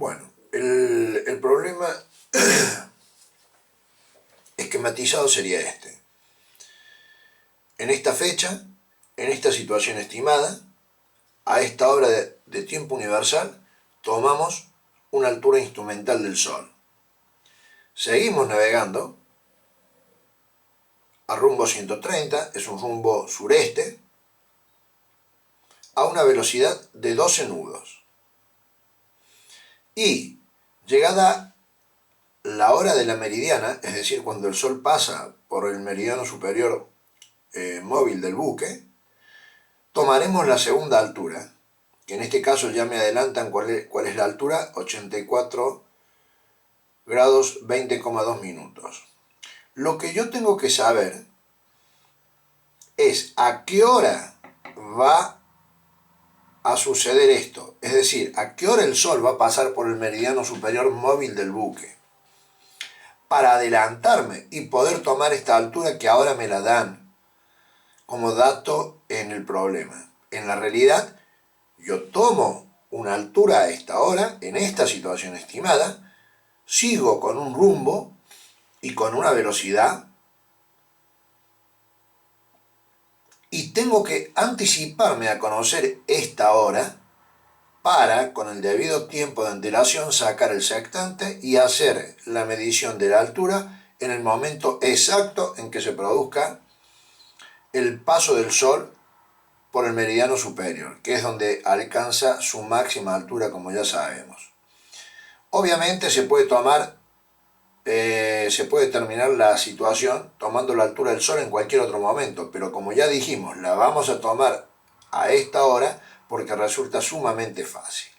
Bueno, el problema esquematizado sería este. En esta fecha, en esta situación estimada, a esta hora de tiempo universal, tomamos una altura instrumental del Sol. Seguimos navegando a rumbo 130, es un rumbo sureste, a una velocidad de 12 nudos. Y llegada la hora de la meridiana, es decir, cuando el Sol pasa por el meridiano superior móvil del buque, tomaremos la segunda altura, que en este caso ya me adelantan cuál es la altura, 84 grados 20,2 minutos. Lo que yo tengo que saber es a qué hora va a suceder esto, es decir, a qué hora el Sol va a pasar por el meridiano superior móvil del buque, para adelantarme y poder tomar esta altura que ahora me la dan como dato en el problema. En la realidad, yo tomo una altura a esta hora, en esta situación estimada, sigo con un rumbo y con una velocidad, y tengo que anticiparme a conocer esta hora para, con el debido tiempo de antelación, sacar el sextante y hacer la medición de la altura en el momento exacto en que se produzca el paso del Sol por el meridiano superior, que es donde alcanza su máxima altura, como ya sabemos. Obviamente se puede terminar la situación tomando la altura del Sol en cualquier otro momento, pero como ya dijimos, la vamos a tomar a esta hora porque resulta sumamente fácil.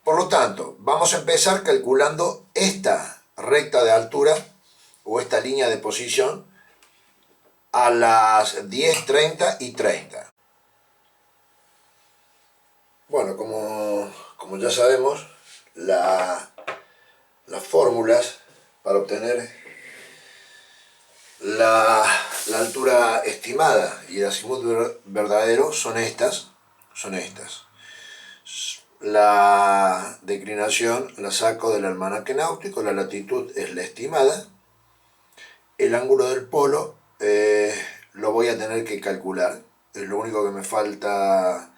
Por lo tanto, vamos a empezar calculando esta recta de altura o esta línea de posición a las 10, 30 y 30. Bueno, como ya sabemos, las fórmulas para obtener la altura estimada y el azimut verdadero son estas. La declinación la saco del almanaque náutico, la latitud es la estimada, el ángulo del polo lo voy a tener que calcular, es lo único que me falta,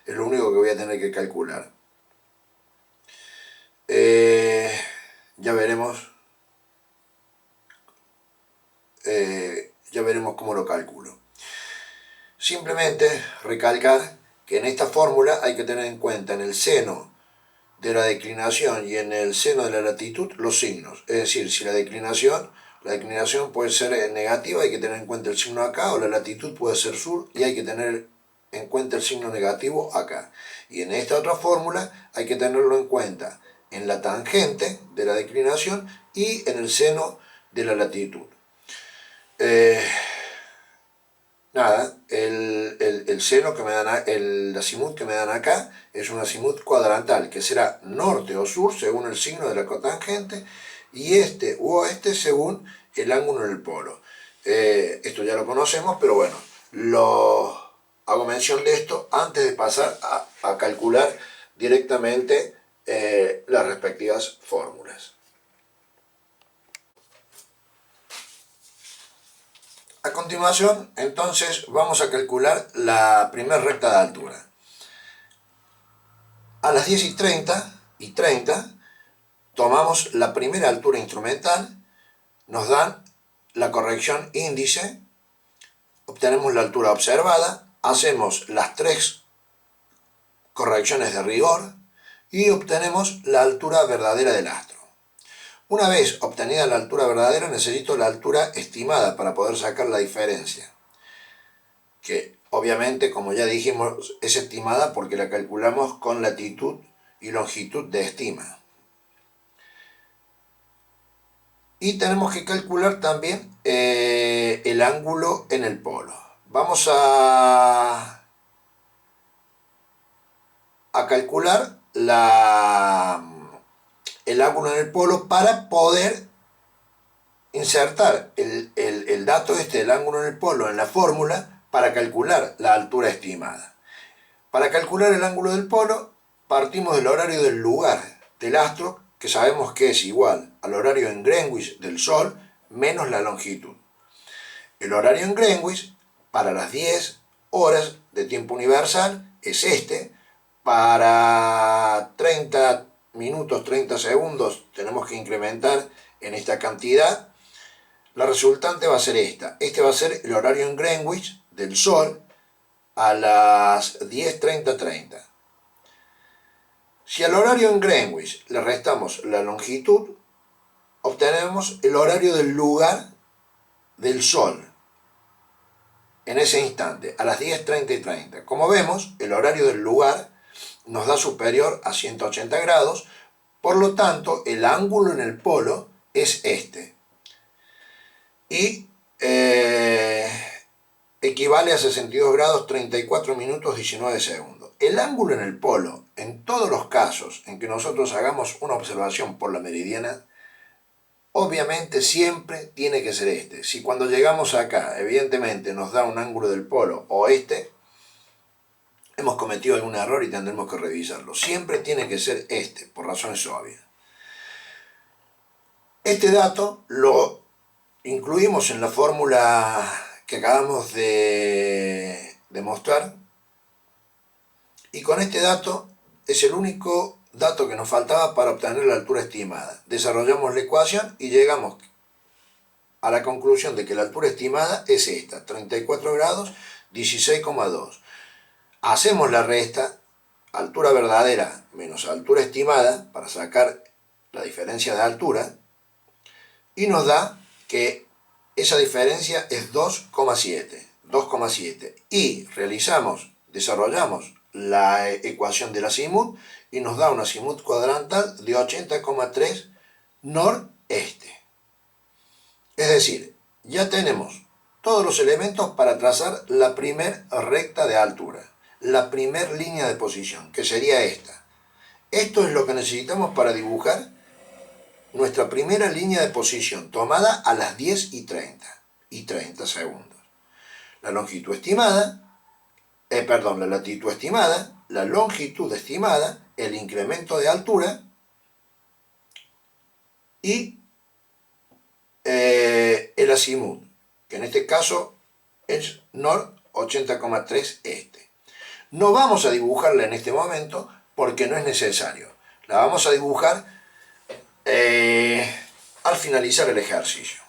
es lo único que voy a tener que calcular. Ya veremos cómo lo calculo. Simplemente recalcar que en esta fórmula hay que tener en cuenta en el seno de la declinación y en el seno de la latitud los signos. Es decir, si la declinación puede ser negativa, hay que tener en cuenta el signo acá, o la latitud puede ser sur y hay que tener en cuenta el signo negativo acá. Y en esta otra fórmula hay que tenerlo en cuenta en la tangente de la declinación y en el seno de la latitud. Nada, el seno que me dan, el azimut que me dan acá es un azimut cuadrantal que será norte o sur según el signo de la cotangente y este u oeste según el ángulo en el polo. Esto ya lo conocemos, pero bueno, hago mención de esto antes de pasar a calcular directamente las respectivas fórmulas. A continuación, entonces, vamos a calcular la primera recta de altura. A las 10 y 30 tomamos la primera altura instrumental, nos dan la corrección índice, obtenemos la altura observada, hacemos las 3 correcciones de rigor y obtenemos la altura verdadera del astro. Una vez obtenida la altura verdadera, necesito la altura estimada para poder sacar la diferencia, que obviamente, como ya dijimos, es estimada porque la calculamos con latitud y longitud de estima. Y tenemos que calcular también el ángulo en el polo. Vamos a calcular el ángulo en el polo para poder insertar el dato del ángulo en el polo en la fórmula para calcular la altura estimada. Para calcular el ángulo del polo, partimos del horario del lugar del astro, que sabemos que es igual al horario en Greenwich del Sol menos la longitud. El horario en Greenwich para las 10 horas de tiempo universal es este. Para 30 minutos, 30 segundos tenemos que incrementar en esta cantidad. La resultante va a ser esta. Este va a ser el horario en Greenwich del Sol a las 10:30. Si al horario en Greenwich le restamos la longitud, obtenemos el horario del lugar del Sol en ese instante, a las 10:30. Como vemos, el horario del lugar nos da superior a 180 grados, por lo tanto, el ángulo en el polo es este. Y equivale a 62 grados 34 minutos 19 segundos. El ángulo en el polo, en todos los casos en que nosotros hagamos una observación por la meridiana, obviamente siempre tiene que ser este. Si cuando llegamos acá, evidentemente nos da un ángulo del polo oeste, hemos cometido algún error y tendremos que revisarlo. Siempre tiene que ser este, por razones obvias. Este dato lo incluimos en la fórmula que acabamos de demostrar, y con este dato es el único dato que nos faltaba para obtener la altura estimada. Desarrollamos la ecuación y llegamos a la conclusión de que la altura estimada es esta, 34 grados 16,2. Hacemos la resta, altura verdadera menos altura estimada, para sacar la diferencia de altura, y nos da que esa diferencia es 2,7. Y desarrollamos la ecuación del azimut y nos da un azimut cuadrantal de 80,3 noreste. Es decir, ya tenemos todos los elementos para trazar la primer recta de altura, la primer línea de posición, que sería esta. Esto es lo que necesitamos para dibujar nuestra primera línea de posición, tomada a las 10:30 segundos. La longitud estimada, la latitud estimada, la longitud estimada, el incremento de altura y el azimut, que en este caso es nor 80,3 este. No vamos a dibujarla en este momento porque no es necesario. La vamos a dibujar al finalizar el ejercicio.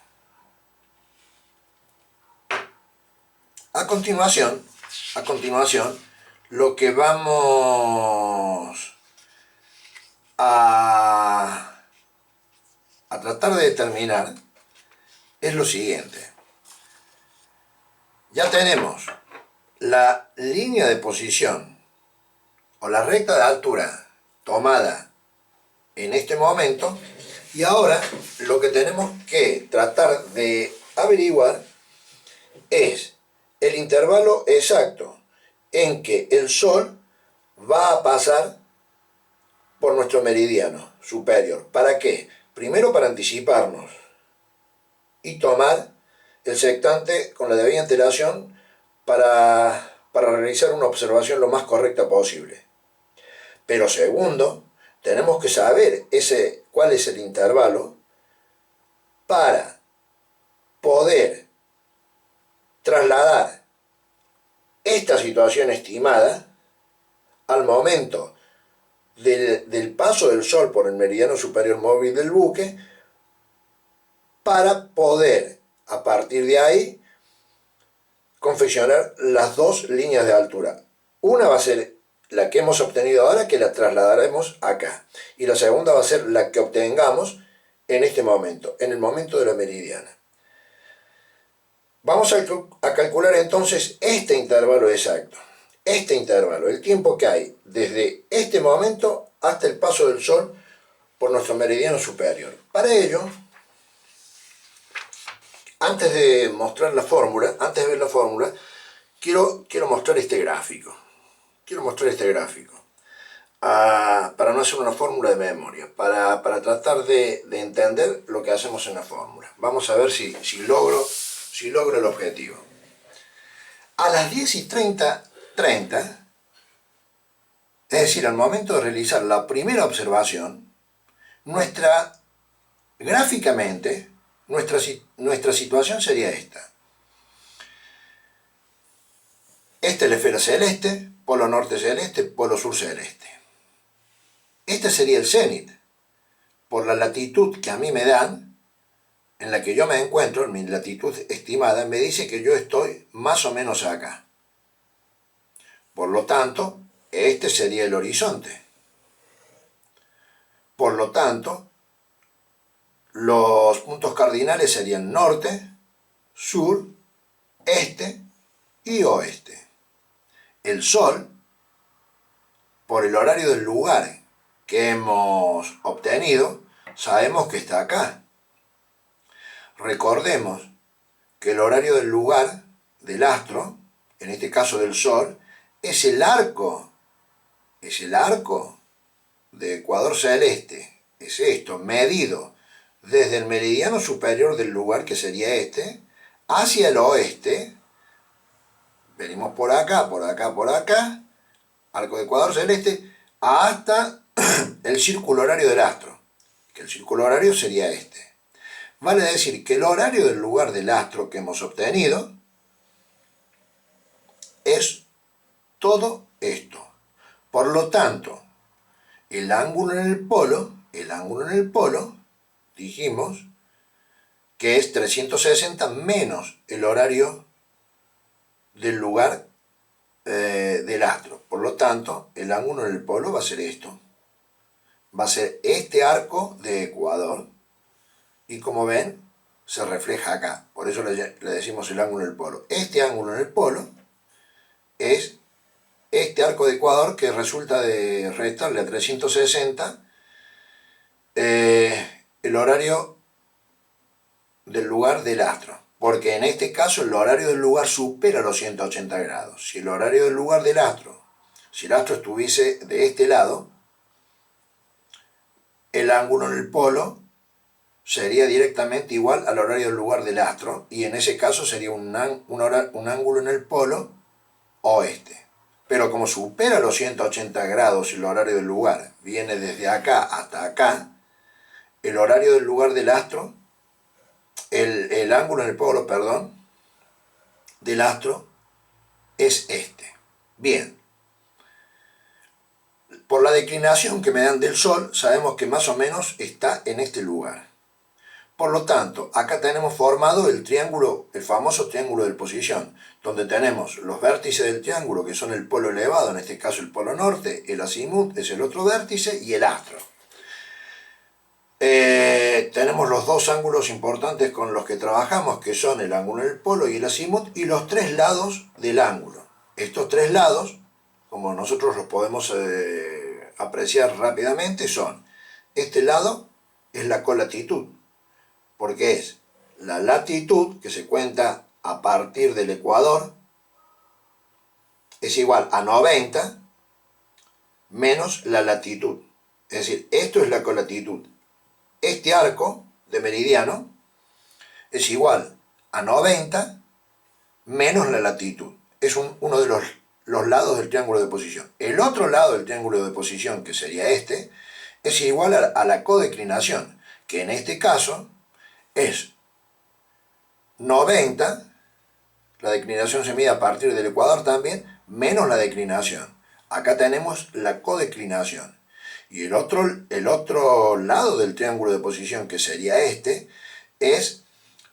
A continuación, lo que vamos a tratar de determinar es lo siguiente. Ya tenemos la línea de posición o la recta de altura tomada en este momento, y ahora lo que tenemos que tratar de averiguar es el intervalo exacto en que el Sol va a pasar por nuestro meridiano superior. ¿Para qué? Primero, para anticiparnos y tomar el sextante con la debida antelación para realizar una observación lo más correcta posible. Pero segundo, tenemos que saber cuál es el intervalo para poder trasladar esta situación estimada al momento del paso del Sol por el meridiano superior móvil del buque, para poder, a partir de ahí, confeccionar las dos líneas de altura. Una va a ser la que hemos obtenido ahora, que la trasladaremos acá, y la segunda va a ser la que obtengamos en este momento, en el momento de la meridiana. Vamos a calcular entonces este intervalo exacto, el tiempo que hay desde este momento hasta el paso del Sol por nuestro meridiano superior. Para ello, antes de ver la fórmula, quiero mostrar este gráfico. Para no hacer una fórmula de memoria, para tratar de entender lo que hacemos en la fórmula. Vamos a ver si logro el objetivo. A las 10:30 Es decir, al momento de realizar la primera observación, gráficamente, nuestra situación sería esta. Esta es la esfera celeste, polo norte celeste, polo sur celeste. Este sería el cenit. Por la latitud que a mí me dan, en la que yo me encuentro, en mi latitud estimada, me dice que yo estoy más o menos acá. Por lo tanto, este sería el horizonte. Por lo tanto, los puntos cardinales serían norte, sur, este y oeste. El Sol, por el horario del lugar que hemos obtenido, sabemos que está acá. Recordemos que el horario del lugar del astro, en este caso del Sol, es el arco de ecuador celeste, es esto, medido desde el meridiano superior del lugar, que sería este, hacia el oeste. Venimos por acá, por acá, por acá, arco de ecuador celeste, hasta el círculo horario del astro, que el círculo horario sería este. Vale decir que el horario del lugar del astro que hemos obtenido es todo esto. Por lo tanto, el ángulo en el polo, dijimos que es 360 menos el horario del lugar del astro. Por lo tanto, el ángulo en el polo va a ser esto. Va a ser este arco de ecuador. Y como ven, se refleja acá. Por eso le decimos el ángulo en el polo. Este ángulo en el polo es este arco de ecuador, que resulta de restarle a 360 el horario del lugar del astro. Porque en este caso el horario del lugar supera los 180 grados. Si el horario del lugar del astro, si el astro estuviese de este lado, el ángulo en el polo sería directamente igual al horario del lugar del astro, y en ese caso sería un ángulo en el polo oeste. Pero como supera los 180 grados el horario del lugar, viene desde acá hasta acá, el horario del lugar del astro, el ángulo en el polo, perdón, del astro es este. Bien. Por la declinación que me dan del Sol, sabemos que más o menos está en este lugar. Por lo tanto, acá tenemos formado el triángulo, el famoso triángulo de posición, donde tenemos los vértices del triángulo, que son el polo elevado, en este caso el polo norte, el acimut es el otro vértice, y el astro. Tenemos los dos ángulos importantes con los que trabajamos, que son el ángulo en el polo y el acimut, y los tres lados del ángulo. Estos tres lados, como nosotros los podemos apreciar rápidamente, son: este lado es la colatitud, porque es la latitud, que se cuenta a partir del ecuador, es igual a 90 menos la latitud. Es decir, esto es la colatitud. Este arco de meridiano es igual a 90 menos la latitud. Es uno de los lados del triángulo de posición. El otro lado del triángulo de posición, que sería este, es igual a la codeclinación, que en este caso es 90, la declinación se mide a partir del ecuador también, menos la declinación. Acá tenemos la codeclinación. Y el otro lado del triángulo de posición, que sería este, es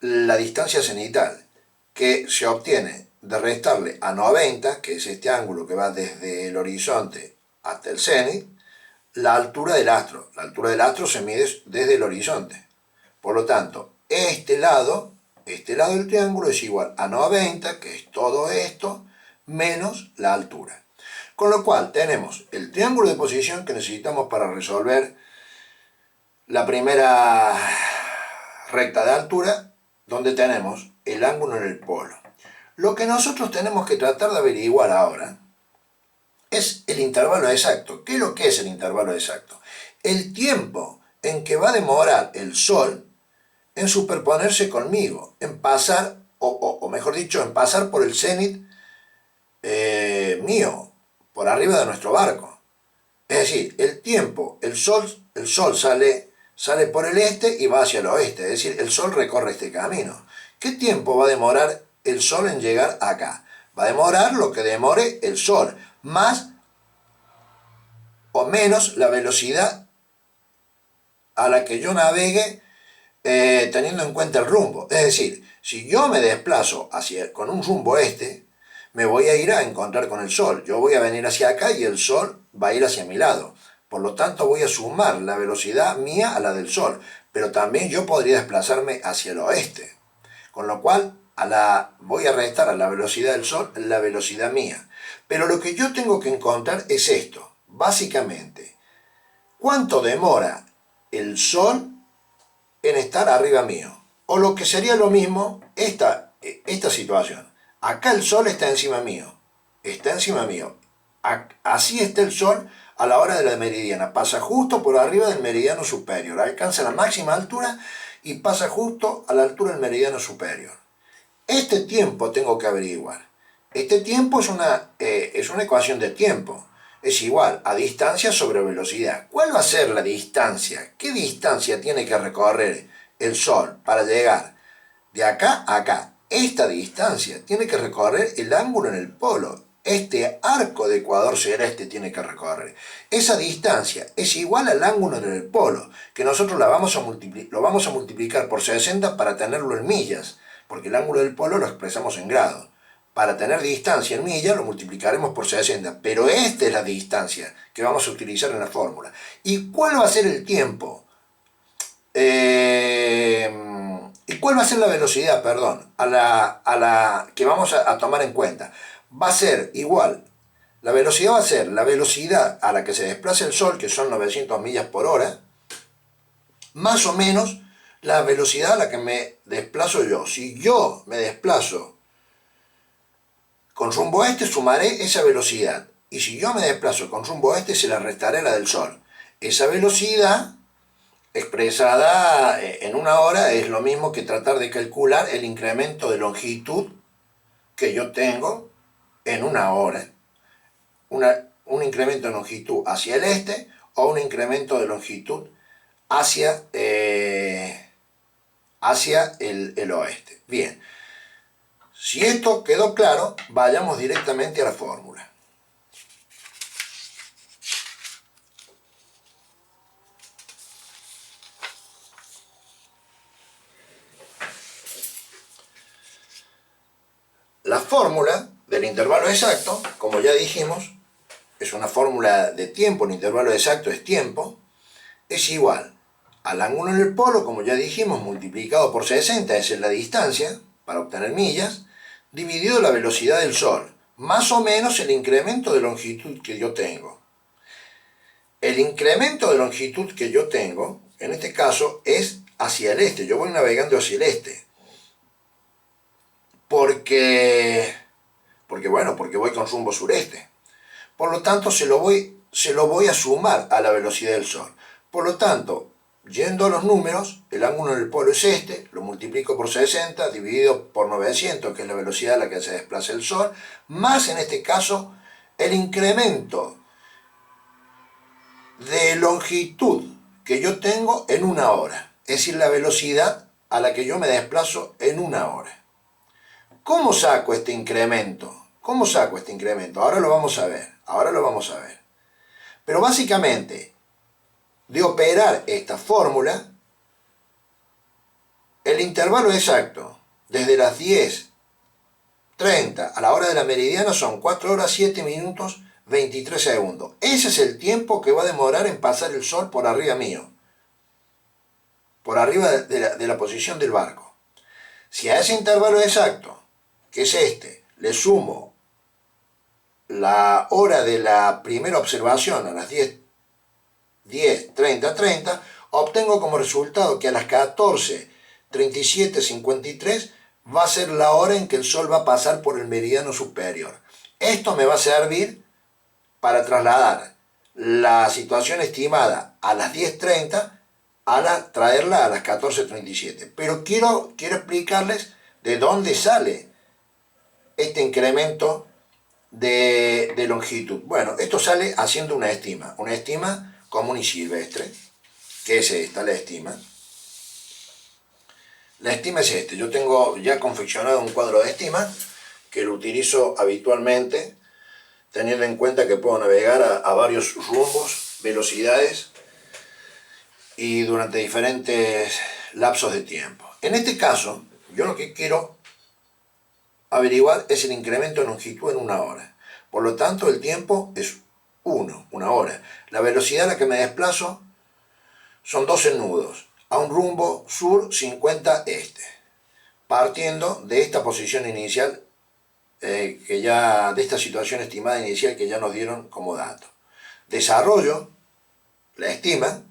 la distancia cenital, que se obtiene de restarle a 90, que es este ángulo que va desde el horizonte hasta el cenit, la altura del astro. La altura del astro se mide desde el horizonte. Por lo tanto, este lado del triángulo es igual a 90, que es todo esto, menos la altura. Con lo cual tenemos el triángulo de posición que necesitamos para resolver la primera recta de altura, donde tenemos el ángulo en el polo. Lo que nosotros tenemos que tratar de averiguar ahora es el intervalo exacto. ¿Qué es lo que es el intervalo exacto? El tiempo en que va a demorar el Sol en superponerse conmigo, en pasar, o mejor dicho, en pasar por el cenit mío, por arriba de nuestro barco. Es decir, el tiempo, el sol sale por el este y va hacia el oeste, es decir, el sol recorre este camino. ¿Qué tiempo va a demorar el sol en llegar acá? Va a demorar lo que demore el sol, más o menos la velocidad a la que yo navegue teniendo en cuenta el rumbo. Es decir, si yo me desplazo con un rumbo este, me voy a ir a encontrar con el sol. Yo voy a venir hacia acá y el sol va a ir hacia mi lado. Por lo tanto, voy a sumar la velocidad mía a la del sol. Pero también yo podría desplazarme hacia el oeste. Con lo cual, voy a restar a la velocidad del sol la velocidad mía. Pero lo que yo tengo que encontrar es esto. Básicamente, ¿cuánto demora el sol en estar arriba mío? O lo que sería lo mismo, esta situación. Acá el sol está encima mío. Está encima mío. Así está el sol a la hora de la meridiana. Pasa justo por arriba del meridiano superior. Alcanza la máxima altura y pasa justo a la altura del meridiano superior. Este tiempo tengo que averiguar. Este tiempo es una ecuación de tiempo. Es igual a distancia sobre velocidad. ¿Cuál va a ser la distancia? ¿Qué distancia tiene que recorrer el Sol para llegar de acá a acá? Esta distancia tiene que recorrer el ángulo en el polo. Este arco de ecuador celeste tiene que recorrer. Esa distancia es igual al ángulo en el polo, que nosotros lo vamos a multiplicar por 60 para tenerlo en millas, porque el ángulo del polo lo expresamos en grados. Para tener distancia en millas lo multiplicaremos por 60, pero esta es la distancia que vamos a utilizar en la fórmula. ¿Y cuál va a ser el tiempo? ¿Y cuál va a ser la velocidad, perdón, a la que vamos a tomar en cuenta? Va a ser igual, la velocidad va a ser la velocidad a la que se desplaza el Sol, que son 900 millas por hora, más o menos la velocidad a la que me desplazo yo. Si yo me desplazo con rumbo este, sumaré esa velocidad. Y si yo me desplazo con rumbo este, se la restaré la del Sol. Esa velocidad expresada en una hora es lo mismo que tratar de calcular el incremento de longitud que yo tengo en una hora. Un incremento de longitud hacia el este o un incremento de longitud hacia el oeste. Bien, si esto quedó claro, vayamos directamente a la fórmula. La fórmula del intervalo exacto, como ya dijimos, es una fórmula de tiempo, el intervalo exacto es tiempo, es igual al ángulo en el polo, como ya dijimos, multiplicado por 60, esa es la distancia, para obtener millas, dividido la velocidad del Sol, más o menos el incremento de longitud que yo tengo. El incremento de longitud que yo tengo, en este caso, es hacia el este, yo voy navegando hacia el este. Porque voy con rumbo sureste. Por lo tanto, se lo voy a sumar a la velocidad del Sol. Por lo tanto, yendo a los números, el ángulo en el polo es este, lo multiplico por 60, dividido por 900, que es la velocidad a la que se desplaza el Sol, más en este caso, el incremento de longitud que yo tengo en una hora. Es decir, la velocidad a la que yo me desplazo en una hora. ¿Cómo saco este incremento? ¿Cómo saco este incremento? Ahora lo vamos a ver. Pero básicamente, de operar esta fórmula, el intervalo exacto desde las 10:30 a la hora de la meridiana son 4 horas 7 minutos 23 segundos. Ese es el tiempo que va a demorar en pasar el Sol por arriba mío, por arriba de la posición del barco. Si a ese intervalo exacto, que es este, le sumo la hora de la primera observación a las 10:30, obtengo como resultado que a las 14:37:53 va a ser la hora en que el Sol va a pasar por el meridiano superior. Esto me va a servir para trasladar la situación estimada a las 10:30 traerla a las 14:37. Pero quiero explicarles de dónde sale este incremento de longitud. Bueno, esto sale haciendo una estima común y silvestre, que es esta, la estima. La estima es este. Yo tengo ya confeccionado un cuadro de estima que lo utilizo habitualmente, teniendo en cuenta que puedo navegar a varios rumbos, velocidades y durante diferentes lapsos de tiempo. En este caso, yo lo que quiero averiguar es el incremento de longitud en una hora. Por lo tanto, el tiempo es 1, una hora. La velocidad a la que me desplazo son 12 nudos, a un rumbo sur 50 este, partiendo de esta posición inicial, de esta situación estimada inicial que ya nos dieron como dato. Desarrollo la estima.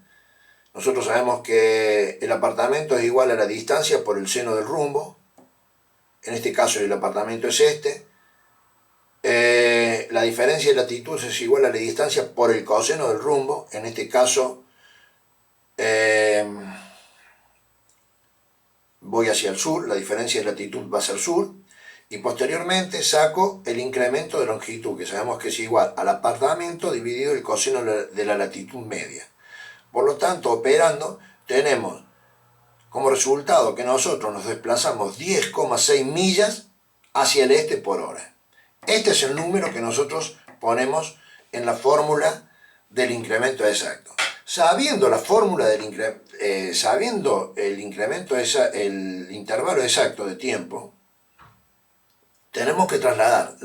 Nosotros sabemos que el apartamento es igual a la distancia por el seno del rumbo. En este caso el apartamento es este. La diferencia de latitud es igual a la distancia por el coseno del rumbo. En este caso voy hacia el sur, la diferencia de latitud va a ser sur. Y posteriormente saco el incremento de longitud, que sabemos que es igual al apartamento dividido el coseno de la latitud media. Por lo tanto, operando, tenemos como resultado que nosotros nos desplazamos 10,6 millas hacia el este por hora. Este es el número que nosotros ponemos en la fórmula del incremento exacto. Sabiendo la fórmula del sabiendo el incremento, el intervalo exacto de tiempo, tenemos que trasladar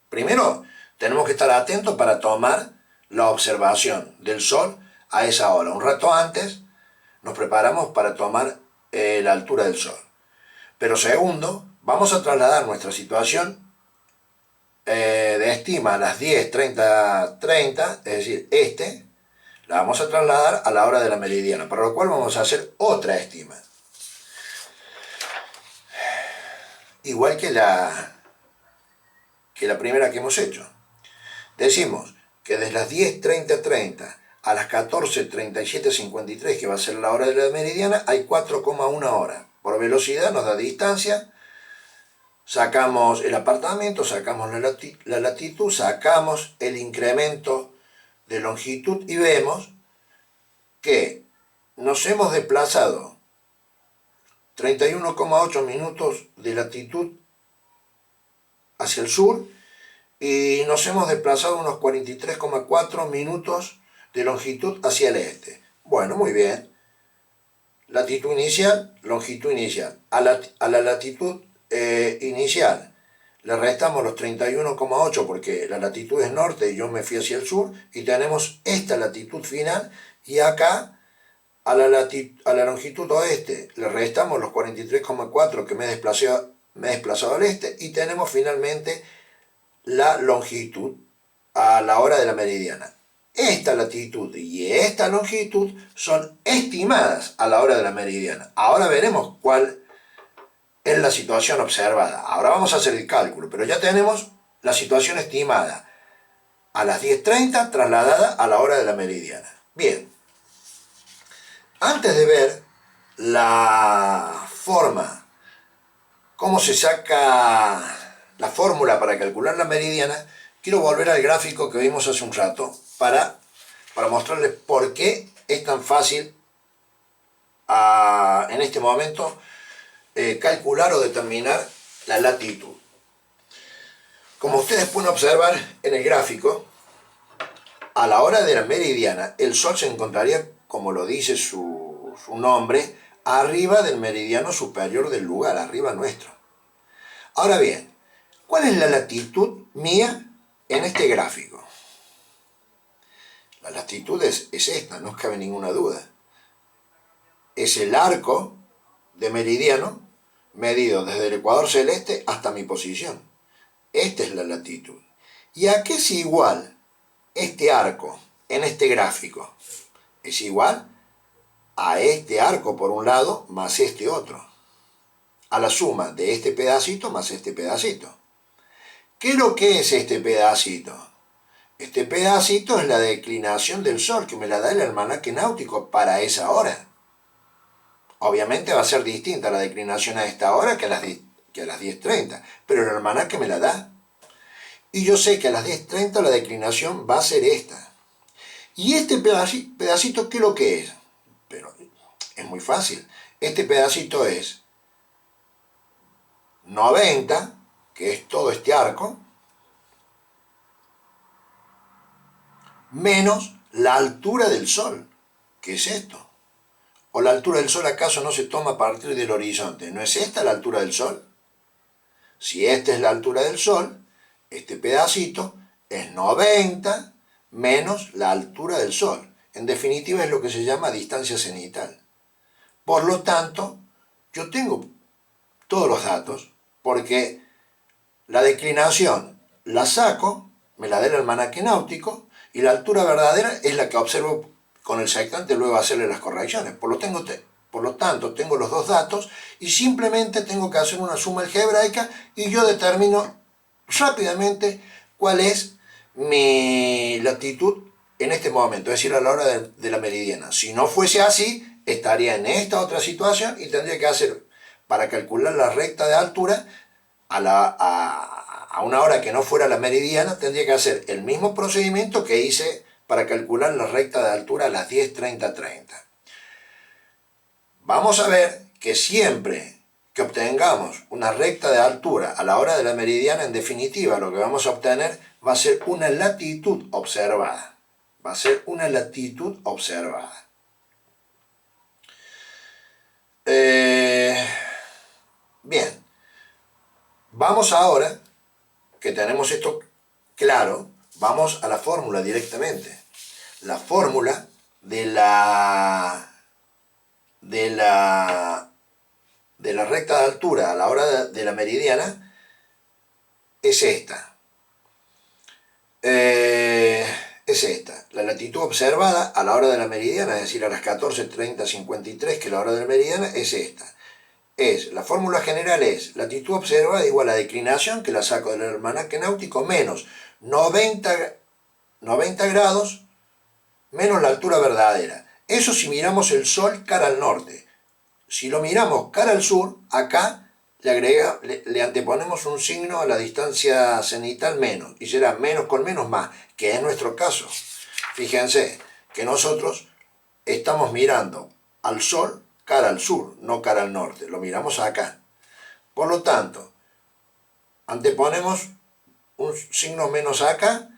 primero tenemos que estar atentos para tomar la observación del Sol a esa hora. Un rato antes nos preparamos para tomar la altura del Sol. Pero segundo, vamos a trasladar nuestra situación de estima a las 10:30, es decir, la vamos a trasladar a la hora de la meridiana, para lo cual vamos a hacer otra estima. Igual que la primera que hemos hecho. Decimos que desde las 10:30 a las 14:37:53, que va a ser la hora de la meridiana, hay 4,1 horas. Por velocidad nos da distancia, sacamos el apartamento, sacamos la latitud, sacamos el incremento de longitud y vemos que nos hemos desplazado 31,8 minutos de latitud hacia el sur y nos hemos desplazado unos 43,4 minutos de longitud hacia el este. Bueno, muy bien. Latitud inicial, longitud inicial. A la latitud inicial le restamos los 31,8 porque la latitud es norte y yo me fui hacia el sur, y tenemos esta latitud final, y acá a la longitud oeste le restamos los 43,4 que me he desplazado al este, y tenemos finalmente la longitud a la hora de la meridiana. Esta latitud y esta longitud son estimadas a la hora de la meridiana. Ahora veremos cuál es la situación observada. Ahora vamos a hacer el cálculo, pero ya tenemos la situación estimada a las 10:30 trasladada a la hora de la meridiana. Bien, antes de ver la forma, cómo se saca la fórmula para calcular la meridiana, quiero volver al gráfico que vimos hace un rato para mostrarles por qué es tan fácil en este momento calcular o determinar la latitud. Como ustedes pueden observar en el gráfico, a la hora de la meridiana el Sol se encontraría, como lo dice su nombre, arriba del meridiano superior del lugar, arriba nuestro. Ahora bien, ¿cuál es la latitud mía en este gráfico? La latitud es esta, no cabe ninguna duda. Es el arco de meridiano medido desde el ecuador celeste hasta mi posición. Esta es la latitud. ¿Y a qué es igual este arco en este gráfico? Es igual a este arco por un lado más este otro, a la suma de este pedacito más este pedacito. ¿Qué es lo que es este pedacito? Este pedacito es la declinación del Sol, que me la da el almanaque náutico para esa hora. Obviamente va a ser distinta la declinación a esta hora que a las 10:30, pero el almanaque me la da. y yo sé que a las 10:30 la declinación va a ser esta. ¿Y este pedacito qué es lo que es? Pero es muy fácil. Este pedacito es 90, que es todo este arco, menos la altura del Sol, que es esto. ¿O la altura del Sol acaso no se toma a partir del horizonte? ¿No es esta la altura del Sol? Si esta es la altura del Sol, este pedacito es 90 menos la altura del Sol. En definitiva es lo que se llama distancia cenital. Por lo tanto, yo tengo todos los datos porque la declinación la saco, me la da el almanaque náutico y la altura verdadera es la que observo con el sextante luego hacerle las correcciones. Por lo tanto, tengo los dos datos y simplemente tengo que hacer una suma algebraica y yo determino rápidamente cuál es mi latitud en este momento, es decir, a la hora de la meridiana. Si no fuese así, estaría en esta otra situación y tendría que hacer, para calcular la recta de altura, a una hora que no fuera la meridiana, tendría que hacer el mismo procedimiento que hice para calcular la recta de altura a las 10:30. Vamos a ver que siempre que obtengamos una recta de altura a la hora de la meridiana, en definitiva, lo que vamos a obtener va a ser una latitud observada. Va a ser una latitud observada. Bien, vamos ahora, que tenemos esto claro, vamos a la fórmula directamente. La fórmula de la recta de altura a la hora de la meridiana es esta. Es esta. La latitud observada a la hora de la meridiana, es decir, a las 14:30:53, que es la hora de la meridiana, es esta. La fórmula general es latitud observada igual a declinación, que la saco del almanaque náutico, menos 90 grados menos la altura verdadera. Eso si miramos el Sol cara al norte. Si lo miramos cara al sur, acá le anteponemos un signo a la distancia cenital menos, y será menos con menos más, que es nuestro caso. Fíjense que nosotros estamos mirando al Sol cara al sur, no cara al norte, lo miramos acá. Por lo tanto, anteponemos un signo menos acá,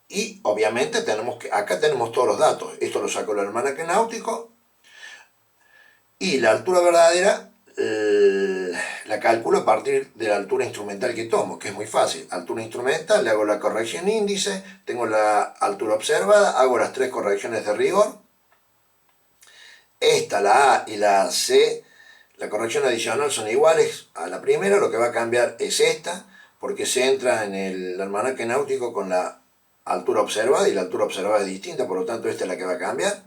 y obviamente acá tenemos todos los datos. Esto lo sacó el almanaque náutico, y la altura verdadera la calculo a partir de la altura instrumental que tomo, que es muy fácil. Altura instrumental, le hago la corrección índice, tengo la altura observada, hago las tres correcciones de rigor. Esta, la A y la C, la corrección adicional son iguales a la primera, lo que va a cambiar es esta, porque se entra en el almanaque náutico con la altura observada y la altura observada es distinta, por lo tanto esta es la que va a cambiar.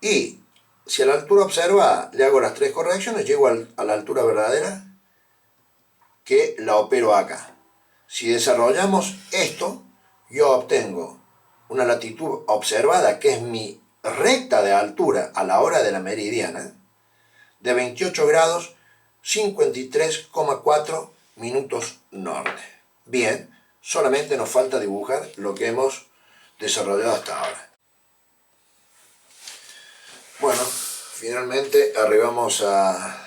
Y si a la altura observada le hago las tres correcciones, llego a la altura verdadera, que la opero acá. Si desarrollamos esto, yo obtengo una latitud observada, que es mi recta de altura a la hora de la meridiana, de 28 grados 53,4 minutos norte. Bien, solamente nos falta dibujar lo que hemos desarrollado hasta ahora. Bueno, finalmente arribamos a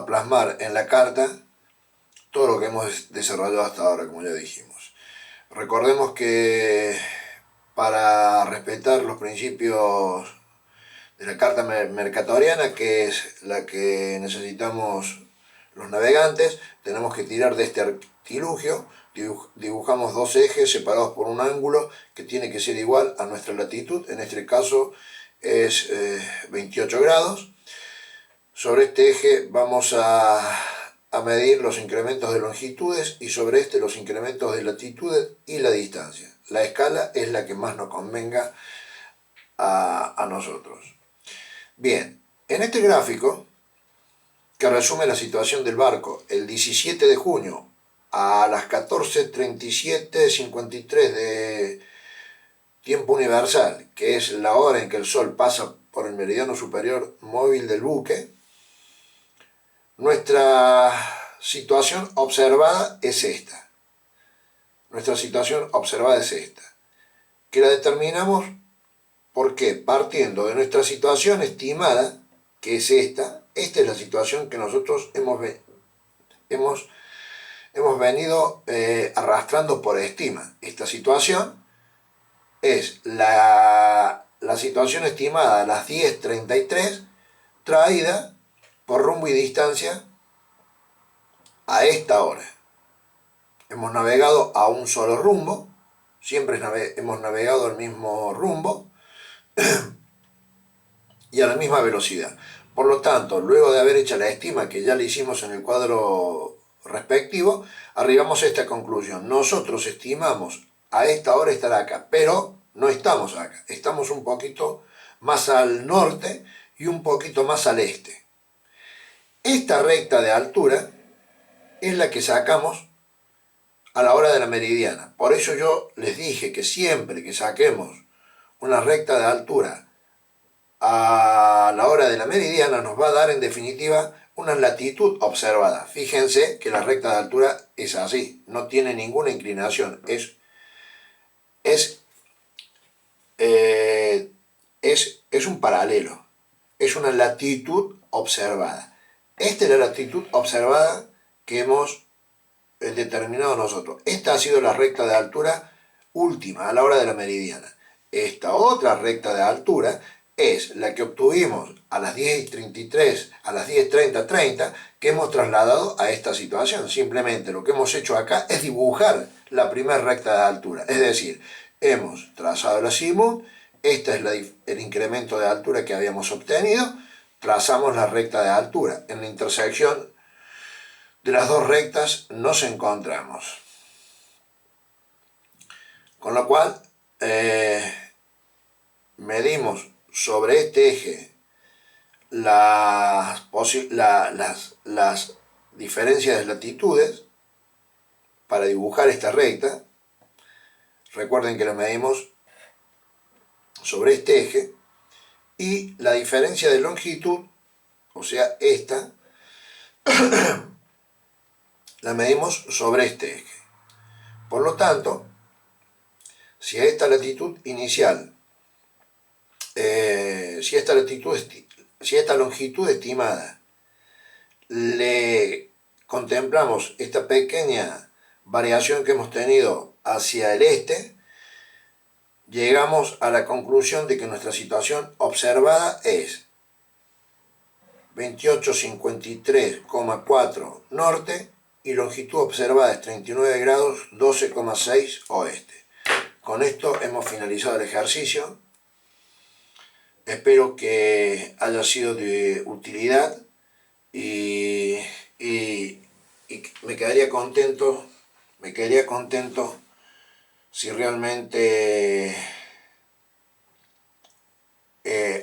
plasmar en la carta todo lo que hemos desarrollado hasta ahora, como ya dijimos. Recordemos que para respetar los principios de la carta mercatoriana, que es la que necesitamos los navegantes, tenemos que tirar de este artilugio. Dibujamos dos ejes separados por un ángulo que tiene que ser igual a nuestra latitud, en este caso es 28 grados. Sobre este eje vamos a medir los incrementos de longitudes y sobre este los incrementos de latitudes y la distancia. La escala es la que más nos convenga a nosotros. Bien, en este gráfico, que resume la situación del barco el 17 de junio a las 14:37:53 de tiempo universal, que es la hora en que el Sol pasa por el meridiano superior móvil del buque, Nuestra situación observada es esta. Nuestra situación observada es esta. Que la determinamos, ¿por qué? Partiendo de nuestra situación estimada, que es esta. Esta es la situación que nosotros hemos venido arrastrando por estima. Esta situación es la situación estimada a las 10:33 traída por rumbo y distancia a esta hora. Hemos navegado a un solo rumbo, siempre hemos navegado al mismo rumbo y a la misma velocidad. Por lo tanto, luego de haber hecho la estima que ya le hicimos en el cuadro respectivo, arribamos a esta conclusión. Nosotros estimamos a esta hora estar acá, pero no estamos acá. Estamos un poquito más al norte y un poquito más al este. Esta recta de altura es la que sacamos a la hora de la meridiana. Por eso yo les dije que siempre que saquemos una recta de altura a la hora de la meridiana nos va a dar en definitiva una latitud observada. Fíjense que la recta de altura es así, no tiene ninguna inclinación, es un paralelo, es una latitud observada. Esta es la latitud observada que hemos determinado nosotros. Esta ha sido la recta de altura última a la hora de la meridiana. Esta otra recta de altura es la que obtuvimos a las 10:33, a las 10:30, que hemos trasladado a esta situación. Simplemente lo que hemos hecho acá es dibujar la primera recta de altura. Es decir, hemos trazado el azimut, este es el incremento de altura que habíamos obtenido, trazamos la recta de altura. En la intersección de las dos rectas nos encontramos. Con lo cual, medimos sobre este eje las diferencias de latitudes para dibujar esta recta. Recuerden que lo medimos sobre este eje, y la diferencia de longitud, o sea esta, la medimos sobre este eje. Por lo tanto, si a esta latitud inicial, si a esta longitud estimada le contemplamos esta pequeña variación que hemos tenido hacia el este, llegamos a la conclusión de que nuestra situación observada es 2853,4 norte y longitud observada es 39 grados 12,6 oeste. Con esto hemos finalizado el ejercicio. Espero que haya sido de utilidad y me quedaría contento si realmente,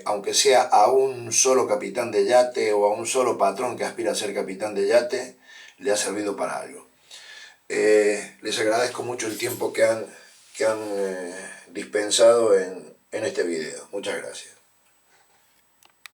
aunque sea a un solo capitán de yate o a un solo patrón que aspira a ser capitán de yate, le ha servido para algo. Les agradezco mucho el tiempo que han dispensado en este video. Muchas gracias.